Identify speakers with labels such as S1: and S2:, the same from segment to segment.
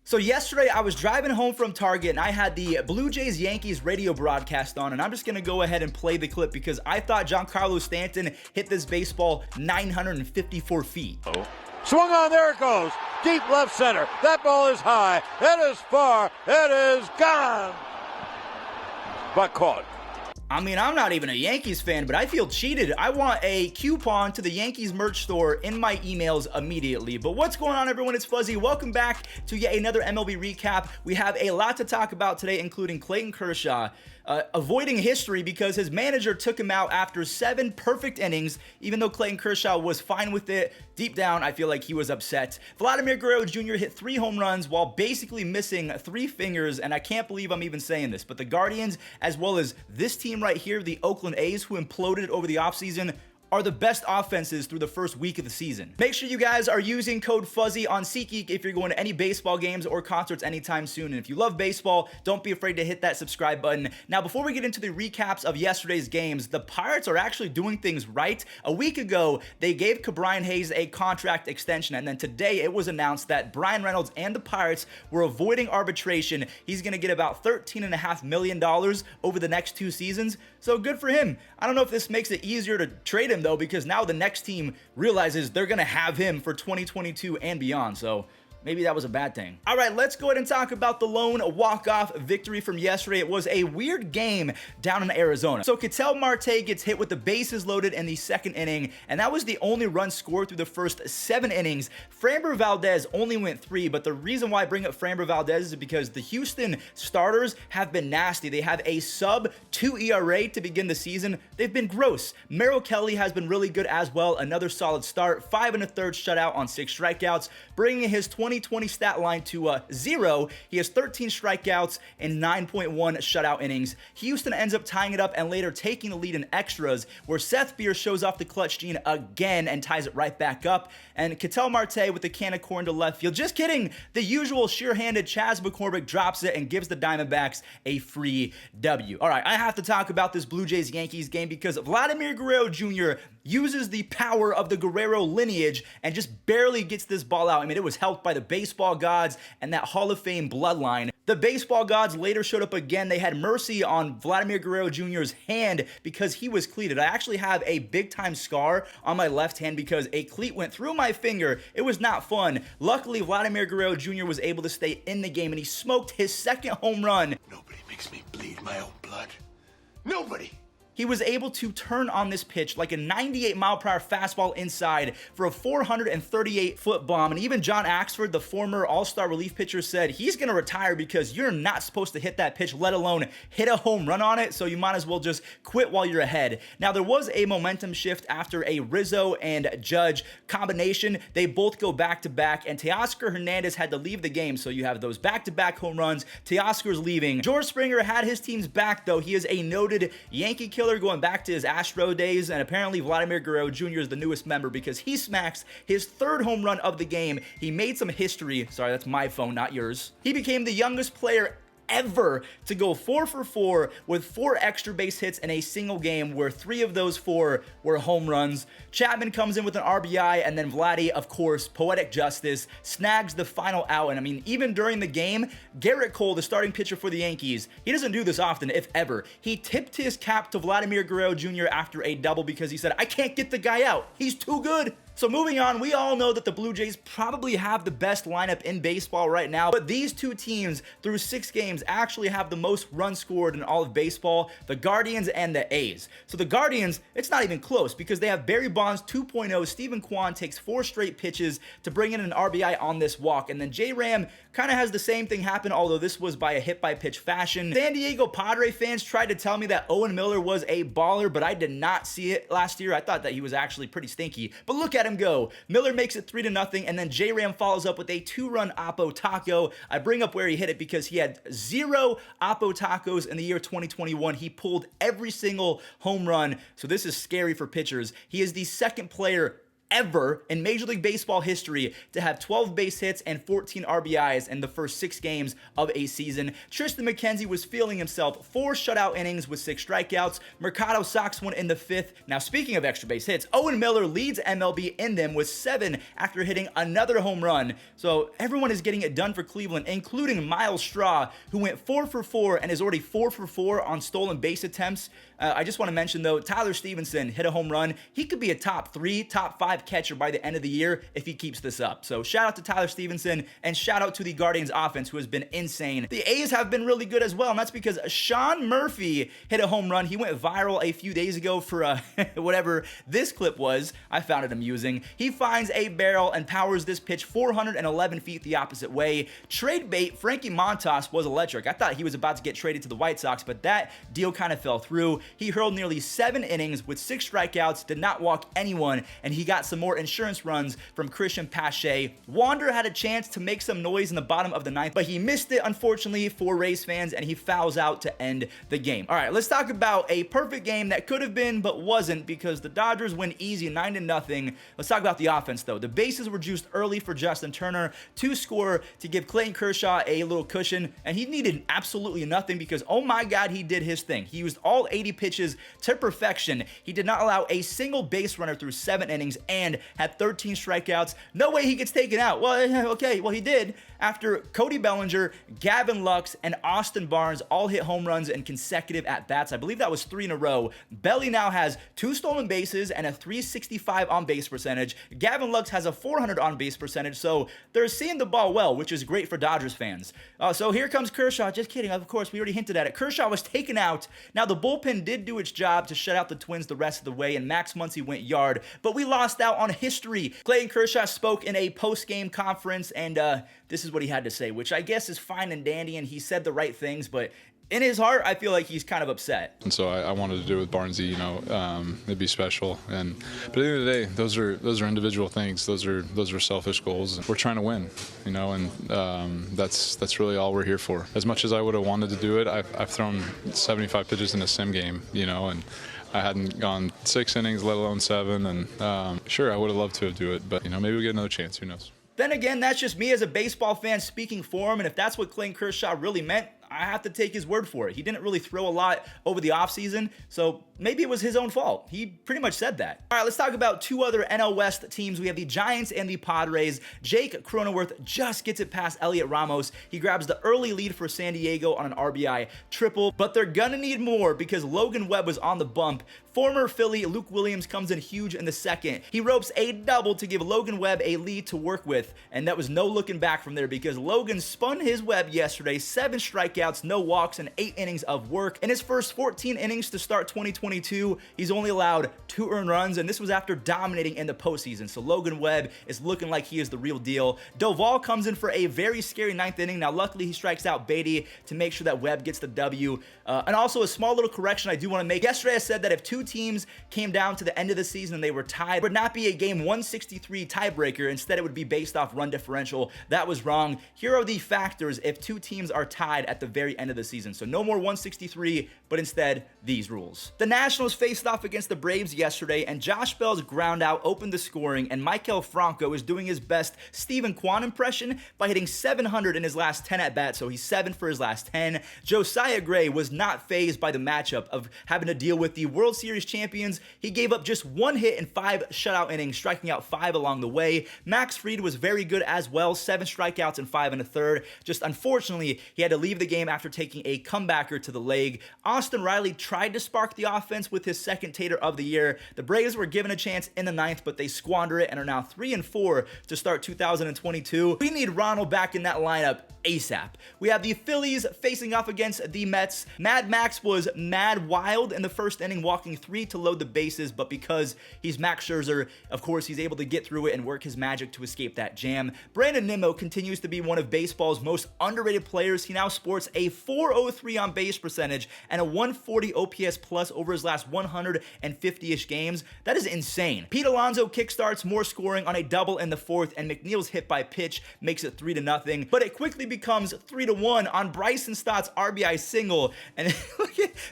S1: So yesterday I was driving home from Target and I had the Blue Jays Yankees radio broadcast on, and I'm just going to go ahead and play the clip because I thought Giancarlo Stanton hit this baseball 954 feet.
S2: Swung on, there it goes. Deep left center. That ball is high. It is far. It is gone. But caught.
S1: I mean, I'm not even a Yankees fan, but I feel cheated. I want a coupon to the Yankees merch store in my emails immediately. But what's going on, everyone? It's Fuzzy. Welcome back to yet another MLB recap. We have a lot to talk about today, including Clayton Kershaw avoiding history because his manager took him out after 7 perfect innings, even though Clayton Kershaw was fine with it. Deep down, I feel like he was upset. Vladimir Guerrero Jr. hit 3 home runs while basically missing 3 fingers, and I can't believe I'm even saying this, but the Guardians, as well as this team right here, the Oakland A's, who imploded over the offseason, are the best offenses through the first week of the season. Make sure you guys are using code Fuzzy on SeatGeek if you're going to any baseball games or concerts anytime soon. And if you love baseball, don't be afraid to hit that subscribe button. Now, before we get into the recaps of yesterday's games, the Pirates are actually doing things right. A week ago, they gave Brian Hayes a contract extension, and then today it was announced that Brian Reynolds and the Pirates were avoiding arbitration. He's going to get about $13.5 million over the next 2 seasons, so good for him. I don't know if this makes it easier to trade him though, because now the next team realizes they're gonna have him for 2022 and beyond, so maybe that was a bad thing. All right, let's go ahead and talk about the lone walk-off victory from yesterday. It was a weird game down in Arizona. So Ketel Marte gets hit with the bases loaded in the 2nd inning, and that was the only run scored through the first 7 innings. Framber Valdez only went 3, but the reason why I bring up Framber Valdez is because the Houston starters have been nasty. They have a sub-2 ERA to begin the season. They've been gross. Merrill Kelly has been really good as well. Another solid start, 5 1/3 shutout on 6 strikeouts, bringing his 2020 stat line to 0. He has 13 strikeouts and 9.1 shutout innings. Houston ends up tying it up and later taking the lead in extras, where Seth Beer shows off the clutch gene again and ties it right back up. And Ketel Marte with the can of corn to left field. Just kidding. The usual sure-handed Chas McCormick drops it and gives the Diamondbacks a free W. All right, I have to talk about this Blue Jays-Yankees game because Vladimir Guerrero Jr. uses the power of the Guerrero lineage and just barely gets this ball out. I mean, it was helped by the baseball gods and that Hall of Fame bloodline. The baseball gods later showed up again. They had mercy on Vladimir Guerrero Jr.'s hand because he was cleated. I actually have a big-time scar on my left hand because a cleat went through my finger. It was not fun. Luckily, Vladimir Guerrero Jr. was able to stay in the game, and he smoked his 2nd home run.
S2: Nobody makes me bleed my own blood. Nobody.
S1: He was able to turn on this pitch like a 98-mile-per-hour fastball inside for a 438-foot bomb. And even John Axford, the former all-star relief pitcher, said he's going to retire because you're not supposed to hit that pitch, let alone hit a home run on it, so you might as well just quit while you're ahead. Now, there was a momentum shift after a Rizzo and Judge combination. They both go back-to-back, and Teoscar Hernandez had to leave the game, so you have those back-to-back home runs. Teoscar's leaving. George Springer had his team's back, though. He is a noted Yankee killer going back to his Astro days, and apparently Vladimir Guerrero Jr. is the newest member because he smacks his 3rd home run of the game. He made some history. Sorry, that's my phone, not yours. He became the youngest player ever to go 4 for 4 with 4 extra base hits in a single game, where 3 of those 4 were home runs. Chapman comes in with an RBI, and then Vladdy, of course, poetic justice, snags the final out. And I mean, even during the game, Garrett Cole, the starting pitcher for the Yankees, he doesn't do this often, if ever. He tipped his cap to Vladimir Guerrero Jr. after a double because he said, I can't get the guy out. He's too good. So moving on, we all know that the Blue Jays probably have the best lineup in baseball right now, but these 2 teams through 6 games actually have the most runs scored in all of baseball, the Guardians and the A's. So the Guardians, it's not even close because they have Barry Bonds 2.0. Stephen Kwan takes 4 straight pitches to bring in an RBI on this walk, and then J-Ram kind of has the same thing happen, although this was by a hit-by-pitch fashion. San Diego Padre fans tried to tell me that Owen Miller was a baller, but I did not see it last year. I thought that he was actually pretty stinky, but look at him go. Miller makes it 3-0, and then J-Ram follows up with a 2-run Oppo Taco. I bring up where he hit it because he had 0 Oppo Tacos in the year 2021. He pulled every single home run, so this is scary for pitchers. He is the 2nd player ever in Major League Baseball history to have 12 base hits and 14 RBIs in the first 6 games of a season. Tristan McKenzie was feeling himself, 4 shutout innings with 6 strikeouts. Mercado Sox one in the 5th. Now, speaking of extra base hits, Owen Miller leads MLB in them with 7 after hitting another home run. So everyone is getting it done for Cleveland, including Miles Straw, who went 4 for 4 and is already 4 for 4 on stolen base attempts. I just want to mention, though, Tyler Stevenson hit a home run. He could be a top 3, top 5 catcher by the end of the year if he keeps this up. So shout out to Tyler Stevenson and shout out to the Guardians offense, who has been insane. The A's have been really good as well, and that's because Sean Murphy hit a home run. He went viral a few days ago for whatever this clip was. I found it amusing. He finds a barrel and powers this pitch 411 feet the opposite way. Trade bait, Frankie Montas was electric. I thought he was about to get traded to the White Sox, but that deal kind of fell through. He hurled nearly 7 innings with 6 strikeouts, did not walk anyone, and he got some more insurance runs from Christian Pache. Wander had a chance to make some noise in the bottom of the 9th, but he missed it, unfortunately, for Rays fans, and he fouls out to end the game. All right, let's talk about a perfect game that could have been but wasn't, because the Dodgers win easy 9-0. Let's talk about the offense, though. The bases were juiced early for Justin Turner to score to give Clayton Kershaw a little cushion, and he needed absolutely nothing because, oh my God, he did his thing. He used all 80 pitches to perfection. He did not allow a single base runner through 7 innings and had 13 strikeouts. No way he gets taken out. Well, okay, well, he did after Cody Bellinger, Gavin Lux, and Austin Barnes all hit home runs in consecutive at-bats. I believe that was 3 in a row. Belly now has 2 stolen bases and a 365 on-base percentage. Gavin Lux has a 400 on-base percentage, so they're seeing the ball well, which is great for Dodgers fans. So here comes Kershaw. Just kidding. Of course, we already hinted at it. Kershaw was taken out. Now, the bullpen did do its job to shut out the Twins the rest of the way, and Max Muncy went yard, but we lost out on history. Clayton Kershaw spoke in a post-game conference, and this is what he had to say, which I guess is fine and dandy, and he said the right things, but in his heart, I feel like he's kind of upset.
S3: And so I wanted to do it with Barnesy, it'd be special. But at the end of the day, those are individual things. Those are selfish goals. We're trying to win, and that's really all we're here for. As much as I would have wanted to do it, I've thrown 75 pitches in a sim game, and I hadn't gone 6 innings, let alone 7. And sure, I would have loved to do it, but maybe we'll get another chance. Who knows?
S1: Then again, that's just me as a baseball fan speaking for him, and if that's what Clayton Kershaw really meant, I have to take his word for it. He didn't really throw a lot over the offseason, so maybe it was his own fault. He pretty much said that. All right, let's talk about 2 other NL West teams. We have the Giants and the Padres. Jake Cronenworth just gets it past Elliot Ramos. He grabs the early lead for San Diego on an RBI triple, but they're gonna need more because Logan Webb was on the bump. Former Philly Luke Williams comes in huge in the 2nd. He ropes a double to give Logan Webb a lead to work with, and that was no looking back from there because Logan spun his web yesterday, 7 strikeouts, no walks, and 8 innings of work. In his first 14 innings to start 2022, he's only allowed 2 earned runs, and this was after dominating in the postseason. So Logan Webb is looking like he is the real deal. Doval comes in for a very scary 9th inning. Now, luckily, he strikes out Beatty to make sure that Webb gets the W. And also a small little correction I do want to make. Yesterday, I said that if 2 teams came down to the end of the season and they were tied, it would not be a game 163 tiebreaker. Instead, it would be based off run differential. That was wrong. Here are the factors if 2 teams are tied at the very end of the season. So no more 163, but instead these rules. The Nationals faced off against the Braves yesterday, and Josh Bell's ground out opened the scoring, and Maikel Franco is doing his best Steven Kwan impression by hitting 700 in his last 10 at-bats, so he's 7 for his last 10. Josiah Gray was not fazed by the matchup of having to deal with the World Series champions. He gave up just 1 hit in 5 shutout innings, striking out 5 along the way. Max Fried was very good as well, 7 strikeouts and 5 1/3. Just unfortunately, he had to leave the game after taking a comebacker to the leg. Austin Riley tried to spark the offense with his 2nd tater of the year. The Braves were given a chance in the 9th, but they squander it and are now 3-4 to start 2022. We need Ronald back in that lineup ASAP. We have the Phillies facing off against the Mets. Mad Max was mad wild in the 1st inning, walking 3 to load the bases, but because he's Max Scherzer, of course, he's able to get through it and work his magic to escape that jam. Brandon Nimmo continues to be one of baseball's most underrated players. He now sports a 403 on base percentage and a 140 OPS plus over his his last 150-ish games. That is insane. Pete Alonso kickstarts more scoring on a double in the fourth, and McNeil's hit by pitch makes it 3-0, but it quickly becomes 3-1 on Bryson Stott's RBI single, and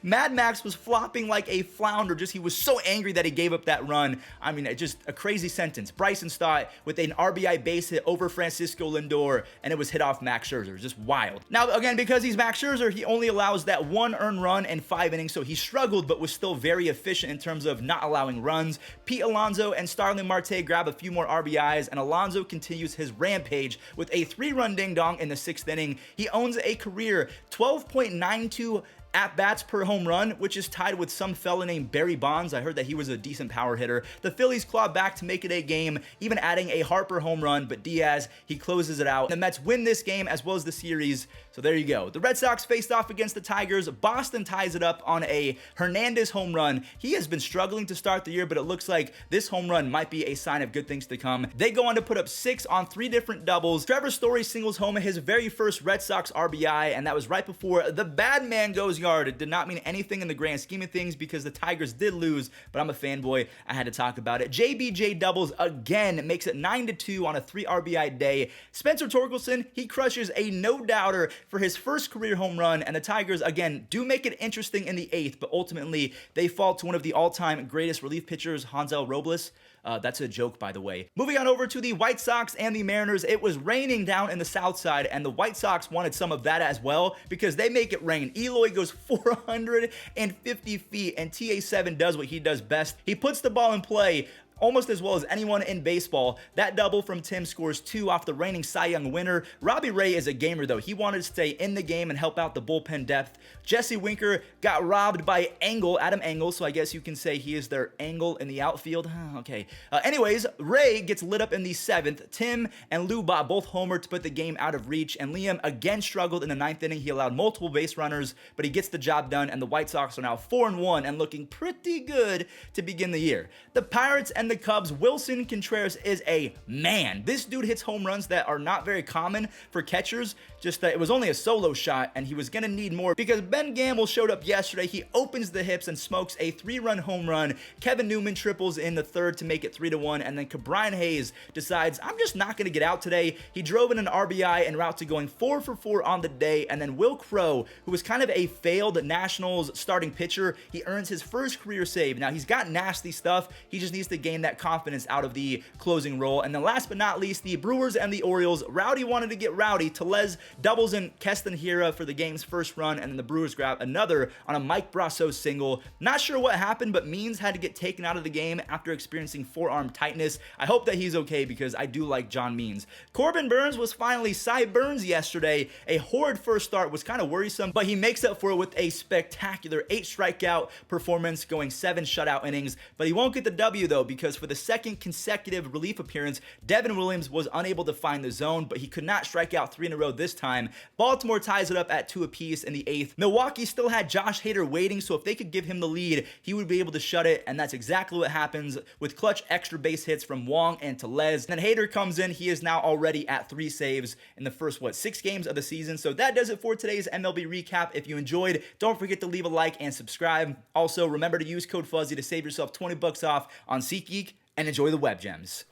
S1: Mad Max was flopping like a flounder. He was so angry that he gave up that run. I mean, just a crazy sentence. Bryson Stott with an RBI base hit over Francisco Lindor, and it was hit off Max Scherzer. Just wild. Now, again, because he's Max Scherzer, he only allows that 1 earned run in 5 innings, so he struggled, but was still very efficient in terms of not allowing runs. Pete Alonso and Starling Marte grab a few more RBIs, and Alonso continues his rampage with a 3-run ding-dong in the 6th inning. He owns a career 12.92 at-bats per home run, which is tied with some fella named Barry Bonds. I heard that he was a decent power hitter. The Phillies claw back to make it a game, even adding a Harper home run, but Diaz, he closes it out. The Mets win this game as well as the series, so there you go. The Red Sox faced off against the Tigers. Boston ties it up on a Hernandez home run. He has been struggling to start the year, but it looks like this home run might be a sign of good things to come. They go on to put up 6 on 3 different doubles. Trevor Story singles home his very first Red Sox RBI, and that was right before the bad man goes yard. It did not mean anything in the grand scheme of things because the Tigers did lose, but I'm a fanboy. I had to talk about it. JBJ doubles again, makes it 9-2 on a 3 RBI day. Spencer Torkelson, he crushes a no-doubter for his first career home run, and the Tigers, again, do make it interesting in the 8th, but ultimately they fall to one of the all-time greatest relief pitchers, Hansel Robles. That's a joke, by the way. Moving on over to the White Sox and the Mariners. It was raining down in the south side, and the White Sox wanted some of that as well because they make it rain. Eloy goes 450 feet, and TA7 does what he does best. He puts the ball in play almost as well as anyone in baseball. That double from Tim scores 2 off the reigning Cy Young winner. Robbie Ray is a gamer, though. He wanted to stay in the game and help out the bullpen depth. Jesse Winker got robbed by Adam Engel, so I guess you can say he is their Engel in the outfield. Okay. Anyways, Ray gets lit up in the 7th. Tim and Lou Bob both homered to put the game out of reach, and Liam again struggled in the 9th inning. He allowed multiple base runners, but he gets the job done, and the White Sox are now 4-1 and looking pretty good to begin the year. The Pirates and the Cubs, Wilson Contreras is a man. This dude hits home runs that are not very common for catchers. Just that it was only a solo shot, and he was going to need more because Ben Gamble showed up yesterday. He opens the hips and smokes a 3-run home run. Kevin Newman triples in the 3rd to make it 3-1, and then Cabrian Hayes decides, I'm just not going to get out today. He drove in an RBI en route to going 4 for 4 on the day, and then Will Crow, who was kind of a failed Nationals starting pitcher, he earns his first career save. Now, he's got nasty stuff. He just needs to gain that confidence out of the closing role. And then last but not least, the Brewers and the Orioles. Rowdy wanted to get rowdy. Tellez doubles in Keston Hiura for the game's first run, and then the Brewers grab another on a Mike Brasso single. Not sure what happened, but Means had to get taken out of the game after experiencing forearm tightness. I hope that he's okay because I do like John Means. Corbin Burns was finally Cy Burns yesterday. A horrid first start was kind of worrisome, but he makes up for it with a spectacular 8 strikeout performance, going 7 shutout innings. But he won't get the W though, because for the 2nd consecutive relief appearance, Devin Williams was unable to find the zone, but he could not strike out 3 in a row this time. Baltimore ties it up at 2 apiece in the 8th. Milwaukee still had Josh Hader waiting, so if they could give him the lead, he would be able to shut it, and that's exactly what happens with clutch extra base hits from Wong and Tellez. Then Hader comes in. He is now already at 3 saves in the first, 6 games of the season. So that does it for today's MLB recap. If you enjoyed, don't forget to leave a like and subscribe. Also, remember to use code Fuzzy to save yourself $20 off on SeatGeek, and enjoy the web gems.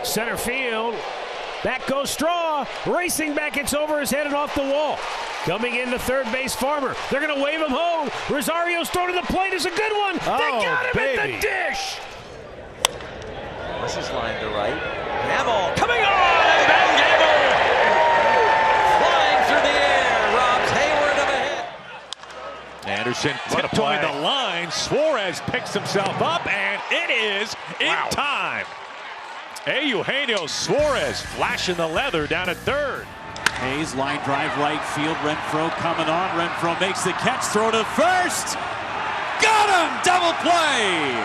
S4: Center field. Back goes Straw. Racing back. It's over his head and off the wall. Coming in to third base, Farmer. They're going to wave him home. Rosario's throw to the plate is a good one. They got him at the dish.
S5: This is lined to right. Gamble coming on, and Ben Gamble flying through the air, robs Hayward of a hit.
S6: Anderson tiptoeing the line. Suarez picks himself up, and it is in time. Eugenio Suarez flashing the leather down at 3rd.
S7: Hayes, line drive right field. Renfroe coming on. Renfroe makes the catch. Throw to first. Got him! Double play!